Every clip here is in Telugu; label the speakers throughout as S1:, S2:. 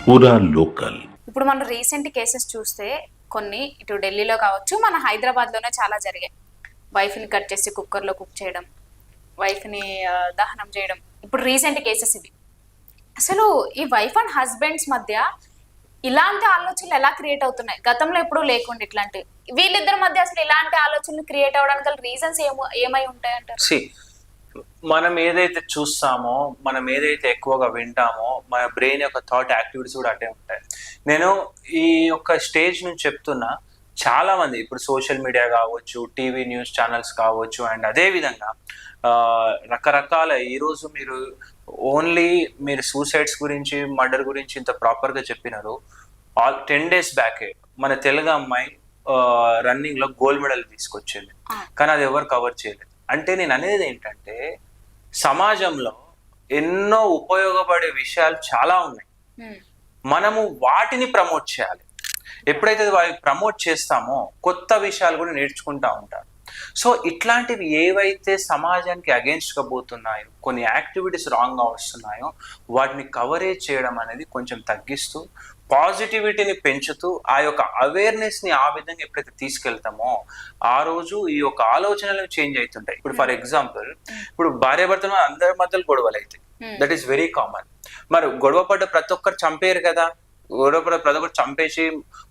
S1: పూరా లోకల్.
S2: ఇప్పుడు మనం రీసెంట్ కేసెస్ చూస్తే కొన్ని ఇటు ఢిల్లీలో కావచ్చు, మన హైదరాబాద్ లోనే చాలా జరిగాయి. వైఫ్ ని కట్ చేసి కుక్కర్ లో కుక్ చేయడం, వైఫ్ ని దహనం చేయడం. ఇప్పుడు రీసెంట్ కేసెస్ ఇవి. అసలు ఈ వైఫ్ అండ్ హస్బెండ్స్ మధ్య ఇలాంటి ఆలోచనలు ఎలా క్రియేట్ అవుతున్నాయి? గతంలో ఎప్పుడూ లేకుండా ఇట్లాంటి వీళ్ళిద్దరి మధ్య అసలు ఇలాంటి ఆలోచనలు క్రియేట్ అవడానికి రీజన్స్ ఏమై ఉంటాయంటారు?
S3: మనం ఏదైతే చూస్తామో, మనం ఏదైతే ఎక్కువగా వింటామో, మన బ్రెయిన్ యొక్క థాట్ యాక్టివిటీస్ కూడా అట్టే ఉంటాయి. నేను ఈ యొక్క స్టేజ్ నుంచి చెప్తున్నా, చాలా మంది ఇప్పుడు సోషల్ మీడియా కావచ్చు, టీవీ న్యూస్ ఛానల్స్ కావచ్చు, అండ్ అదే విధంగా రకరకాల ఈరోజు మీరు సూసైడ్స్ గురించి, మర్డర్ గురించి ఇంత ప్రాపర్గా చెప్పినారు. 10 days బ్యాకే మన తెలుగు అమ్మాయి రన్నింగ్ లో గోల్డ్ మెడల్ తీసుకొచ్చింది, కానీ అది ఎవరు కవర్ చేయలేదు. అంటే నేను అనేది ఏంటంటే, సమాజంలో ఎన్నో ఉపయోగపడే విషయాలు చాలా ఉన్నాయి, మనము వాటిని ప్రమోట్ చేయాలి. ఎప్పుడైతే వాటిని ప్రమోట్ చేస్తామో కొత్త విషయాలు కూడా నేర్చుకుంటా ఉంటారు. సో ఇట్లాంటివి ఏవైతే సమాజానికి అగేన్స్ట్ గా పోతున్నాయో, కొన్ని యాక్టివిటీస్ రాంగ్ గా వస్తున్నాయో, వాటిని కవరేజ్ చేయడం అనేది కొంచెం తగ్గిస్తూ, పాజిటివిటీని పెంచుతూ, ఆ యొక్క అవేర్నెస్ ని ఆ విధంగా ఎప్పుడైతే తీసుకెళ్తామో ఆ రోజు ఈ యొక్క ఆలోచనలు చేంజ్ అవుతుంటాయి. ఇప్పుడు ఫర్ ఎగ్జాంపుల్, ఇప్పుడు భార్యాభర్తలు అందరి మధ్యలో గొడవలు అవుతాయి, దట్ ఈస్ వెరీ కామన్. మరి గొడవ పడ్డ ప్రతి ఒక్కరు చంపేయరు కదా, గొడవ పడ్డ ప్రతి ఒక్కరు చంపేసి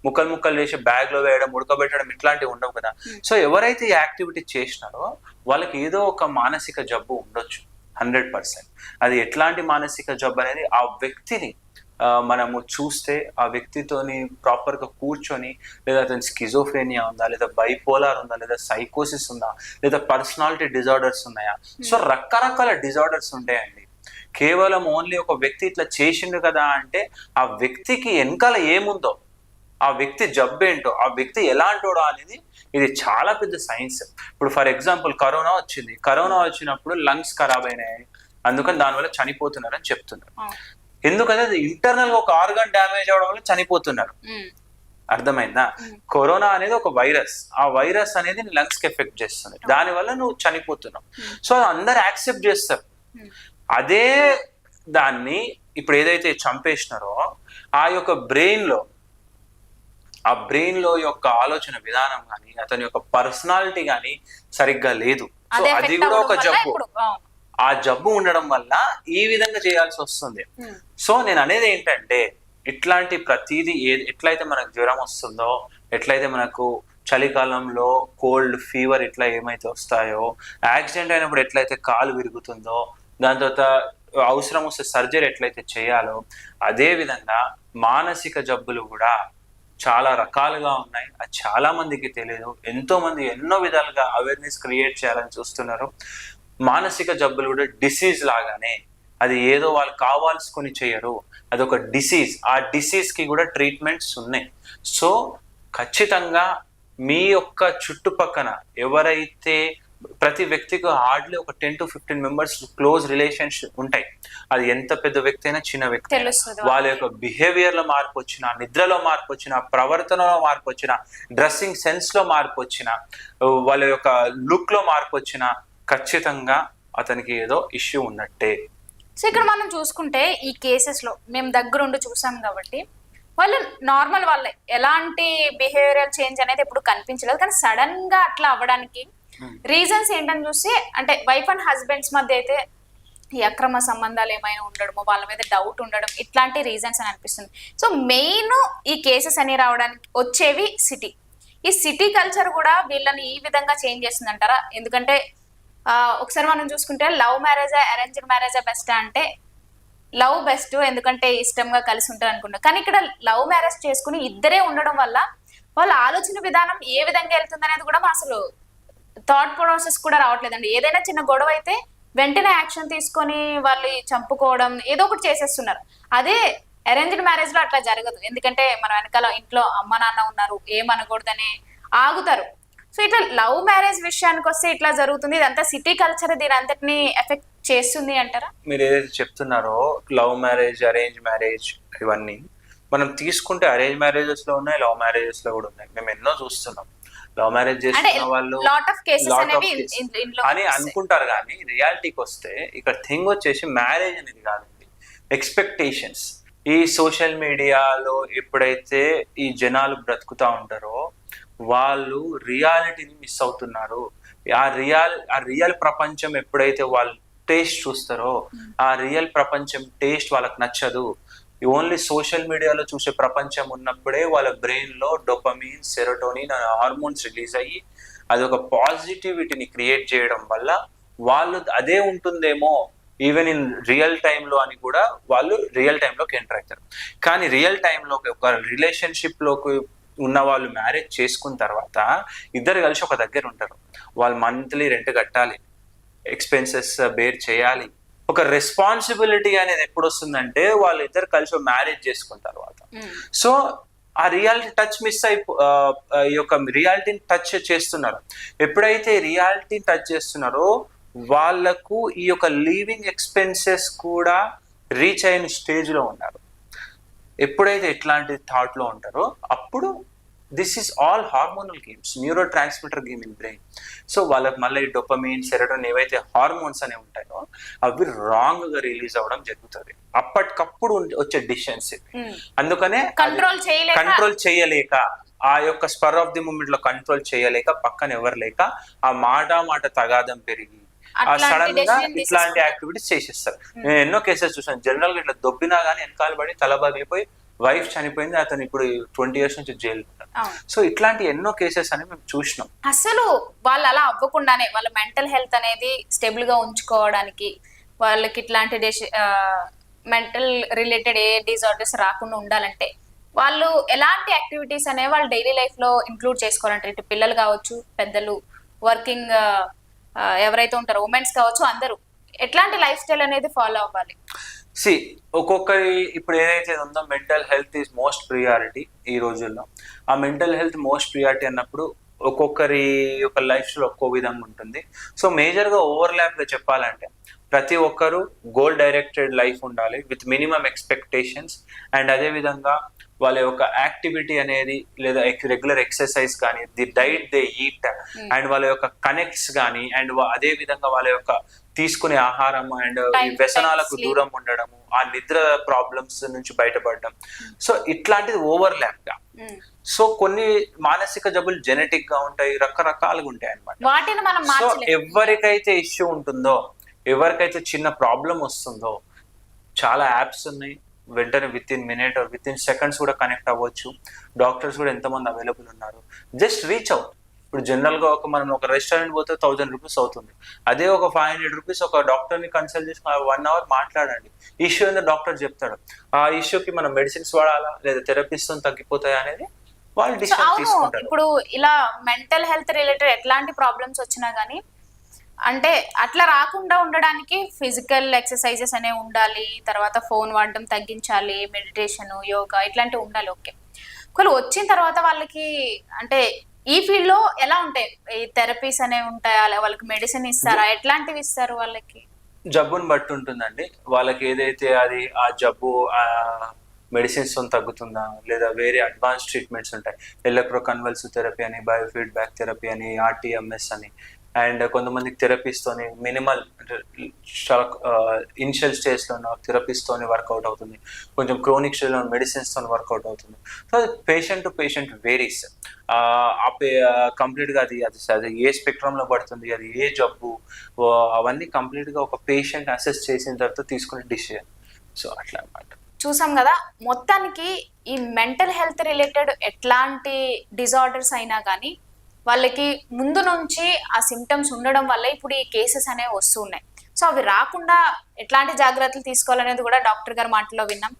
S3: ముక్కలు చేసి బ్యాగ్ లో వేయడం, ఉడకబెట్టడం ఇట్లాంటివి ఉండవు కదా. సో ఎవరైతే ఈ యాక్టివిటీ చేసినారో వాళ్ళకి ఏదో ఒక మానసిక జబ్బు ఉండొచ్చు 100%. అది ఎట్లాంటి మానసిక జబ్బు అనేది ఆ వ్యక్తిని మనము చూస్తే, ఆ వ్యక్తితోని ప్రాపర్ గా కూర్చొని, లేదా అతని స్కిజోఫ్రేనియా ఉందా, లేదా బైపోలార్ ఉందా, లేదా సైకోసిస్ ఉందా, లేదా పర్సనాలిటీ డిజార్డర్స్ ఉన్నాయా. సో రకరకాల డిజార్డర్స్ ఉంటాయండి. కేవలం ఓన్లీ ఒక వ్యక్తి ఇట్లా చేసిండు కదా అంటే, ఆ వ్యక్తికి వెనకాల ఏముందో, ఆ వ్యక్తి జబ్బేంటో, ఆ వ్యక్తి ఎలాంటోడో అనేది ఇది చాలా పెద్ద సైన్స్. ఇప్పుడు ఫర్ ఎగ్జాంపుల్ కరోనా వచ్చింది, కరోనా వచ్చినప్పుడు లంగ్స్ ఖరాబ్ అయినాయి, అందుకని దానివల్ల చనిపోతున్నారని చెప్తున్నారు. ఎందుకంటే అది ఇంటర్నల్ గా ఒక ఆర్గాన్ డ్యామేజ్ అవడం వల్ల చనిపోతున్నారు. అర్థమైందా? కరోనా అనేది ఒక వైరస్, ఆ వైరస్ అనేది లంగ్స్ కి ఎఫెక్ట్ చేస్తుంది, దాని వల్ల నువ్వు చనిపోతున్నావు. సో అందరు యాక్సెప్ట్ చేస్తారు. అదే దాన్ని ఇప్పుడు ఏదైతే చంపేసినారో ఆ యొక్క బ్రెయిన్ లో యొక్క ఆలోచన విధానం కానీ, అతని యొక్క పర్సనాలిటీ కానీ సరిగ్గా లేదు. సో అది కూడా ఒక జబ్బు. ఆ జబ్బు ఉండడం వల్ల ఈ విధంగా చేయాల్సి వస్తుంది. సో నేను అనేది ఏంటంటే, ఇట్లాంటి ప్రతిదీ ఎట్లయితే మనకు జ్వరం వస్తుందో, ఎట్లయితే మనకు చలికాలంలో కోల్డ్ ఫీవర్ ఇట్లా ఏమైతే వస్తాయో, యాక్సిడెంట్ అయినప్పుడు ఎట్లయితే కాలు విరుగుతుందో, దాని తర్వాత అవసరం వస్తే సర్జరీ ఎట్లయితే చేయాలో, అదే విధంగా మానసిక జబ్బులు కూడా చాలా రకాలుగా ఉన్నాయి. అది చాలా మందికి తెలియదు. ఎంతో మంది ఎన్నో విధాలుగా అవేర్నెస్ క్రియేట్ చేయాలని చూస్తున్నారు. మానసిక జబ్బులు కూడా డిసీజ్ లాగానే, అది ఏదో వాళ్ళు కావాల్సుకొని చేయరు, అదొక డిసీజ్. ఆ డిసీజ్ కి కూడా ట్రీట్మెంట్స్ ఉన్నాయి. సో ఖచ్చితంగా మీ యొక్క చుట్టుపక్కన ఎవరైతే, ప్రతి వ్యక్తికి హార్డ్లీ ఒక 10 to 15 members క్లోజ్ రిలేషన్షిప్ ఉంటాయి. అది ఎంత పెద్ద వ్యక్తి అయినా, చిన్న వ్యక్తి అయినా, వాళ్ళ యొక్క బిహేవియర్ లో మార్పు వచ్చినా, నిద్రలో మార్పు వచ్చినా, ప్రవర్తనలో మార్పు వచ్చినా, డ్రెస్సింగ్ సెన్స్ లో మార్పు వచ్చినా, వాళ్ళ యొక్క లుక్ లో మార్పు వచ్చినా, ఖచ్చితంగా అతనికి ఏదో ఇష్యూ ఉన్నట్టే.
S2: సో ఇక్కడ మనం చూసుకుంటే ఈ కేసెస్ లో మేము దగ్గరుండి చూసాం కాబట్టి, వాళ్ళు నార్మల్ వాళ్ళే, ఎలాంటి బిహేవియరల్ చేంజ్ అనేది ఎప్పుడు కనిపించలేదు. కానీ సడన్ గా అట్లా అవ్వడానికి రీజన్స్ ఏంటని చూసి, అంటే వైఫ్ అండ్ హస్బెండ్స్ మధ్య అయితే ఈ అక్రమ సంబంధాలు ఏమైనా ఉండడమో, వాళ్ళ మీద డౌట్ ఉండడం, ఇట్లాంటి రీజన్స్ అని అనిపిస్తుంది. సో మెయిన్ ఈ కేసెస్ అని రావడానికి వచ్చేవి సిటీ. ఈ సిటీ కల్చర్ కూడా వీళ్ళని ఈ విధంగా చేంజ్ చేస్తుంది అంటారా? ఎందుకంటే ఒకసారి మనం చూసుకుంటే లవ్ మ్యారేజా, అరేంజ్డ్ మ్యారేజా బెస్ట్ అంటే లవ్ బెస్ట్, ఎందుకంటే ఇష్టంగా కలిసి ఉంటారు అనుకుంటా. కానీ ఇక్కడ లవ్ మ్యారేజ్ చేసుకుని ఇద్దరే ఉండడం వల్ల వాళ్ళ ఆలోచన విధానం ఏ విధంగా వెళ్తుంది అనేది కూడా అసలు థాట్ ప్రాసెస్ కూడా రావట్లేదండి. ఏదైనా చిన్న గొడవ అయితే వెంటనే యాక్షన్ తీసుకొని వాళ్ళు చంపుకోవడం, ఏదో ఒకటి చేసేస్తున్నారు. అదే అరేంజ్డ్ మ్యారేజ్ లో అట్లా జరగదు. ఎందుకంటే మన వెనకాల ఇంట్లో అమ్మ నాన్న ఉన్నారు, ఏమనకూడదని ఆగుతారు. సో ఇట్లా లవ్ మ్యారేజ్ విషయానికి వస్తే ఇట్లా జరుగుతుంది. ఇదంతా సిటీ కల్చర్ దీని అంతటిని ఎఫెక్ట్ చేస్తుంది అంటారా?
S3: మీరు ఏదైతే చెప్తున్నారో లావ్ మ్యారేజ్, అరేంజ్ మ్యారేజ్, ఇవన్నీ మనం తీసుకుంటే అరేంజ్ మ్యారేజెస్ లో ఉన్నాయి, లవ్ మ్యారేజెస్ లో కూడా ఉన్నాయి. మేము ఎన్నో చూస్తున్నాం. లవ్ మ్యారేజ్ చేసుకున్న వాళ్ళు అని అనుకుంటారు, కానీ రియాలిటీకి వస్తే ఇక్కడ థింగ్ వచ్చేసి మ్యారేజ్ అనేది కాదండి, ఎక్స్పెక్టేషన్స్. ఈ సోషల్ మీడియాలో ఎప్పుడైతే ఈ జనాలు బ్రతుకుతా ఉంటారో వాళ్ళు రియాలిటీని మిస్ అవుతున్నారు. ఆ రియల్ ప్రపంచం ఎప్పుడైతే వాళ్ళు టేస్ట్ చూస్తారో ఆ రియల్ ప్రపంచం టేస్ట్ వాళ్ళకి నచ్చదు. ఓన్లీ సోషల్ మీడియాలో చూసే ప్రపంచం ఉన్నప్పుడే వాళ్ళ బ్రెయిన్ లో డోపమిన్, సెరోటోనిన్ అనే హార్మోన్స్ రిలీజ్ అయ్యి అది ఒక పాజిటివిటీని క్రియేట్ చేయడం వల్ల వాళ్ళు అదే ఉంటుందేమో ఈవెన్ ఇన్ రియల్ టైంలో అని కూడా వాళ్ళు రియల్ టైంలోకి ఎంటర్ అవుతారు. కానీ రియల్ టైంలోకి ఒక రిలేషన్షిప్ లోకి ఉన్న వాళ్ళు మ్యారేజ్ చేసుకున్న తర్వాత ఇద్దరు కలిసి ఒక దగ్గర ఉంటారు. వాళ్ళు మంత్లీ రెంట్ కట్టాలి, ఎక్స్పెన్సెస్ బేర్ చేయాలి. ఒక రెస్పాన్సిబిలిటీ అనేది ఎప్పుడు వస్తుందంటే వాళ్ళిద్దరు కలిసి మ్యారేజ్ చేసుకున్న తర్వాత. సో ఆ రియాలిటీ టచ్ మిస్ ఈ యొక్క రియాలిటీని టచ్ చేస్తున్నారు. ఎప్పుడైతే రియాలిటీని టచ్ చేస్తున్నారో వాళ్ళకు ఈ యొక్క లివింగ్ ఎక్స్పెన్సెస్ కూడా రీచ్ అయిన స్టేజ్ లో ఉన్నారు. ఎప్పుడైతే ఇట్లాంటి థాట్ లో ఉంటారో అప్పుడు this is all hormonal games, neuro transmitter game in brain. So వాళ్ళకి మళ్ళీ డోపమిన్, సెరోటోనిన్ ఏవైతే హార్మోన్స్ అనేవి ఉంటాయో అవి రాంగ్ గా రిలీజ్ అవ్వడం జరుగుతుంది. అప్పటికప్పుడు వచ్చే డిసిషన్స్. అందుకనే కంట్రోల్ చేయలేక ఆ యొక్క స్పర్ ఆఫ్ ది మూమెంట్ లో కంట్రోల్ చేయలేక పక్కన ఎవరు లేక ఆ మాట తగాదం పెరిగి ఆ సడన్ గా ఇట్లాంటి యాక్టివిటీస్ చేసేస్తారు. నేను ఎన్నో కేసెస్ చూసాను. జనరల్ గా ఇట్లా దొబ్బినా గానీ వెనకాల పడి తల పగిలిపోయి వైఫ్ చనిపోయింది, అతను ఇప్పుడు 20 years నుంచి జైలు. సో ఇట్లాంటి ఎన్నో కేసెస్ అని మేము చూసినాం.
S2: అసలు వాళ్ళు అలా అవ్వకుండానే వాళ్ళ మెంటల్ హెల్త్ అనేది స్టేబుల్ గా ఉంచుకోవడానికి వాళ్ళకి ఇట్లాంటి మెంటల్ రిలేటెడ్ ఏ డిజార్డర్స్ రాకుండా ఉండాలంటే వాళ్ళు ఎలాంటి యాక్టివిటీస్ అనేవి వాళ్ళు డైలీ లైఫ్ లో ఇంక్లూడ్ చేసుకోవాలంటే ఇటు పిల్లలు కావచ్చు, పెద్దలు, వర్కింగ్ ఎవరైతే ఉంటారో ఉమెన్స్ కావచ్చు, అందరూ ఎట్లాంటి లైఫ్ స్టైల్ అనేది ఫాలో అవ్వాలి?
S3: ఒక్కొక్కరి ఇప్పుడు ఏదైతే ఉందో mental health is most priority ఈ రోజుల్లో. ఆ మెంటల్ హెల్త్ మోస్ట్ ప్రియారిటీ అన్నప్పుడు ఒక్కొక్కరి యొక్క లైఫ్ లో ఒక్కో విధంగా ఉంటుంది. సో మేజర్ గా ఓవర్లాప్ గా చెప్పాలంటే ప్రతి ఒక్కరు గోల్ డైరెక్టెడ్ లైఫ్ ఉండాలి విత్ మినిమం ఎక్స్పెక్టేషన్స్. అండ్ అదే విధంగా వాళ్ళ యొక్క యాక్టివిటీ అనేది లేదా రెగ్యులర్ ఎక్సర్సైజ్ కానీ, the diet they eat and వాళ్ళ యొక్క కనెక్ట్స్ కానీ, అండ్ అదే విధంగా వాళ్ళ యొక్క తీసుకునే ఆహారం అండ్ ఈ వ్యసనాలకు దూరం ఉండడము, ఆ నిద్ర ప్రాబ్లమ్స్ నుంచి బయటపడడం. సో ఇట్లాంటిది ఓవర్లాప్ గా. సో కొన్ని మానసిక జబ్బులు జెనెటిక్ గా ఉంటాయి, రకరకాలుగా ఉంటాయి అన్నమాట. సో ఎవరికైతే ఇష్యూ ఉంటుందో, ఎవరికైతే చిన్న ప్రాబ్లం వస్తుందో చాలా యాప్స్ ఉన్నాయి. వెంటనే with in minute or with in seconds కూడా కనెక్ట్ అవ్వచ్చు. డాక్టర్స్ కూడా ఎంతమంది అవైలబుల్ ఉన్నారు. Just reach out. ఇప్పుడు జనరల్ గా మనం ఒక రెస్టారెంట్ పోతే 1000 rupees అవుతుంది. అదే ఒక 500 rupees ఒక డాక్టర్ ని కన్సల్ట్ చేసి 1 hour మాట్లాడండి. ఇష్యూ ఏందో డాక్టర్ చెప్తాడు. ఆ ఇష్యూకి మనం మెడిసిన్స్ వాడాలా లేదా థెరపీస్ తో తగ్గిపోతాయా అనేది వాళ్ళు డిసిషన్ తీసుకుంటారు.
S2: ఇప్పుడు ఇలా మెంటల్ హెల్త్ రిలేటెడ్ ఎట్లాంటి ప్రాబ్లమ్స్ వచ్చినా గానీ అంటే అట్లా రాకుండా ఉండడానికి ఫిజికల్ ఎక్సర్సైజెస్ అనేవి ఉండాలి, తర్వాత ఫోన్ వాడడం తగ్గించాలి, మెడిటేషన్, యోగా ఇట్లాంటివి ఉండాలి. ఓకే, ఒకవేళ వచ్చిన తర్వాత వాళ్ళకి అంటే ఈ ఫీల్డ్ లో ఎలా ఉంటాయి? ఈ థెరపీస్ అనేవి ఉంటాయా, వాళ్ళకి మెడిసిన్ ఇస్తారా, ఎట్లాంటివి ఇస్తారు వాళ్ళకి?
S3: జబ్బుని బట్టి ఉంటుందండి. వాళ్ళకి ఏదైతే అది ఆ జబ్బు మెడిసిన్స్ తో తగ్గుతుందా లేదా వేరే అడ్వాన్స్ ట్రీట్మెంట్స్ ఉంటాయి. ఎలక్ట్రోకన్వల్సివ్ థెరపీ అని, బయోఫీడ్బ్యాక్ థెరపీ అని, ఆర్టీఎంఎస్ అని, అండ్ కొంతమంది థెరపీస్ తోని మినిమల్ చాలా ఇనిషియల్ స్టేజ్ లో ఉన్న థెరపీస్ తోని వర్కౌట్ అవుతుంది. కొంచెం క్రోనిక్ స్టేజ్ లో మెడిసిన్స్ తోని వర్కౌట్ అవుతుంది. సో అది patient to patient varies. Complete గా అది ఏ స్పెక్ట్రమ్ లో పడుతుంది, అది ఏ జబ్బు, అవన్నీ కంప్లీట్ గా ఒక పేషెంట్ అసెస్ చేసిన తర్వాత తీసుకునే డిసిజన్. సో అట్లా అన్నమాట.
S2: చూసాం కదా, మొత్తానికి ఈ మెంటల్ హెల్త్ రిలేటెడ్ ఎట్లాంటి డిజార్డర్స్ అయినా కానీ వాళ్ళకి ముందు నుంచి ఆ సిమ్టమ్స్ ఉండడం వల్ల ఇప్పుడు ఈ కేసెస్ అనేవి వస్తున్నాయి. సో అవి రాకుండా ఎట్లాంటి జాగ్రత్తలు తీసుకోవాలనేది కూడా డాక్టర్ గారి మాటలో విన్నాం.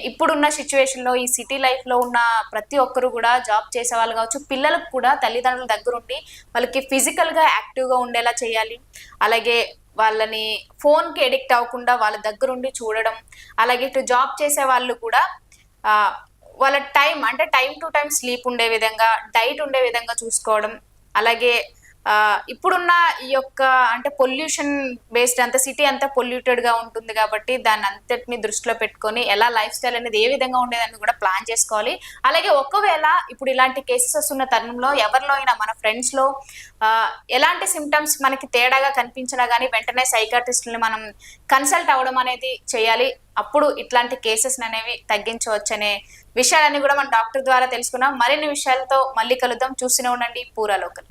S2: ఇప్పుడున్న సిచ్యువేషన్ లో ఈ సిటీ లైఫ్ లో ఉన్న ప్రతి ఒక్కరు కూడా జాబ్ చేసే వాళ్ళు కావచ్చు, పిల్లలకు కూడా తల్లిదండ్రుల దగ్గరుండి వాళ్ళకి ఫిజికల్ గా యాక్టివ్ గా ఉండేలా చేయాలి. అలాగే వాళ్ళని ఫోన్ కి ఎడిక్ట్ అవ్వకుండా వాళ్ళ దగ్గరుండి చూడడం, అలాగే ఇటు జాబ్ చేసే వాళ్ళు కూడా వాళ్ళ టైం టు టైం స్లీప్ ఉండే విధంగా, డైట్ ఉండే విధంగా చూసుకోవడం, అలాగే ఇప్పుడున్న ఈ యొక్క అంటే పొల్యూషన్ బేస్డ్ అంత సిటీ అంతా పొల్యూటెడ్ గా ఉంటుంది కాబట్టి దాన్ని అంతటిని దృష్టిలో పెట్టుకొని ఎలా లైఫ్ స్టైల్ అనేది ఏ విధంగా ఉండేదని కూడా ప్లాన్ చేసుకోవాలి. అలాగే ఒకవేళ ఇప్పుడు ఇలాంటి కేసెస్ వస్తున్న తరుణంలో ఎవరిలో అయినా మన ఫ్రెండ్స్ లో ఎలాంటి సిమ్టమ్స్ మనకి తేడాగా కనిపించినా కానీ వెంటనే సైకాట్రిస్ట్ని మనం కన్సల్ట్ అవ్వడం అనేది చేయాలి. అప్పుడు ఇట్లాంటి కేసెస్ అనేవి తగ్గించవచ్చు అనే విషయాలన్నీ కూడా మన డాక్టర్ ద్వారా తెలుసుకున్నాం. మరిన్ని విషయాలతో మళ్ళీ కలుద్దాం. చూస్తూనే ఉండండి పూరా లోకల్.